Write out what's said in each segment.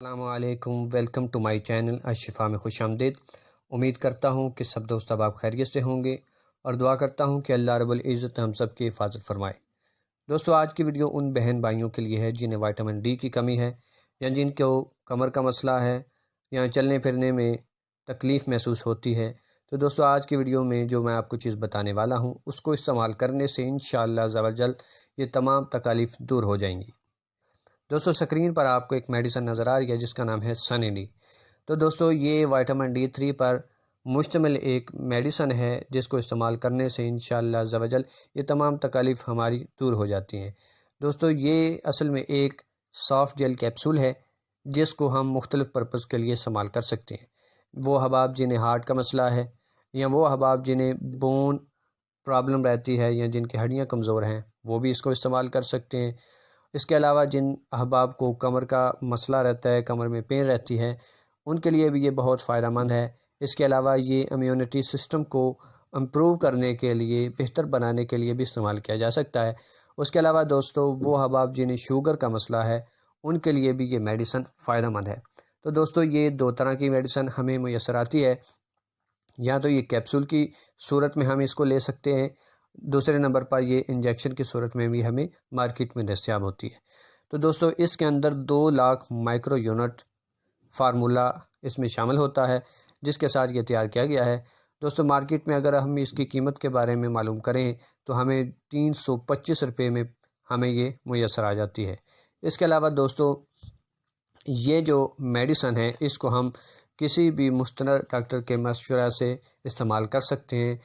السلام علیکم، welcome to my channel الشفا میں خوش آمدید۔ امید کرتا ہوں کہ سب دوست احباب خیریت سے ہوں گے اور دعا کرتا ہوں کہ اللہ رب العزت ہم سب کی حفاظت فرمائے۔ دوستو، آج کی ویڈیو ان بہن بھائیوں کے لیے ہے جنہیں وائٹامن ڈی کی کمی ہے، یا جن کو کمر کا مسئلہ ہے، یا چلنے پھرنے میں تکلیف محسوس ہوتی ہے۔ تو دوستو، آج کی ویڈیو میں جو میں آپ کو چیز بتانے والا ہوں اس کو استعمال کرنے سے انشاءاللہ عز و جل یہ تمام تکالیف دور ہو جائیں گی۔ دوستو، سکرین پر آپ کو ایک میڈیسن نظر آ رہی ہے جس کا نام ہے سنی ڈی۔ تو دوستو، یہ وائٹامن D3 پر مشتمل ایک میڈیسن ہے جس کو استعمال کرنے سے انشاءاللہ عز و جل یہ تمام تکالیف ہماری دور ہو جاتی ہیں۔ دوستو، یہ اصل میں ایک سافٹ جیل کیپسول ہے جس کو ہم مختلف پرپز کے لیے استعمال کر سکتے ہیں۔ وہ احباب جنہیں ہارٹ کا مسئلہ ہے، یا وہ احباب جنہیں بون پرابلم رہتی ہے، یا جن کی ہڈیاں کمزور ہیں، وہ بھی اس کو استعمال کر سکتے ہیں۔ اس کے علاوہ جن احباب کو کمر کا مسئلہ رہتا ہے، کمر میں پین رہتی ہے، ان کے لیے بھی یہ بہت فائدہ مند ہے۔ اس کے علاوہ یہ امیونٹی سسٹم کو امپروو کرنے کے لیے، بہتر بنانے کے لیے بھی استعمال کیا جا سکتا ہے۔ اس کے علاوہ دوستو، وہ احباب جنہیں شوگر کا مسئلہ ہے ان کے لیے بھی یہ میڈیسن فائدہ مند ہے۔ تو دوستو، یہ دو طرح کی میڈیسن ہمیں میسر آتی ہے، یا تو یہ کیپسول کی صورت میں ہم اس کو لے سکتے ہیں، دوسرے نمبر پر یہ انجیکشن کی صورت میں بھی ہمیں مارکیٹ میں دستیاب ہوتی ہے۔ تو دوستو، اس کے اندر 2 لاکھ مائکرو یونٹ فارمولا اس میں شامل ہوتا ہے جس کے ساتھ یہ تیار کیا گیا ہے۔ دوستو، مارکیٹ میں اگر ہم اس کی قیمت کے بارے میں معلوم کریں تو ہمیں 325 روپے میں ہمیں یہ میسر آ جاتی ہے۔ اس کے علاوہ دوستو، یہ جو میڈیسن ہے اس کو ہم کسی بھی مستند ڈاکٹر کے مشورہ سے استعمال کر سکتے ہیں۔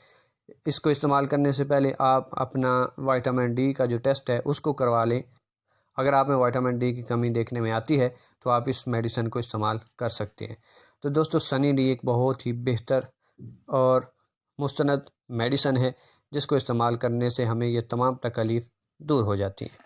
اس کو استعمال کرنے سے پہلے آپ اپنا وائٹامن ڈی کا جو ٹیسٹ ہے اس کو کروا لیں۔ اگر آپ میں وائٹامن ڈی کی کمی دیکھنے میں آتی ہے تو آپ اس میڈیسن کو استعمال کر سکتے ہیں۔ تو دوستو، سنی ڈی ایک بہت ہی بہتر اور مستند میڈیسن ہے جس کو استعمال کرنے سے ہمیں یہ تمام تکالیف دور ہو جاتی ہیں۔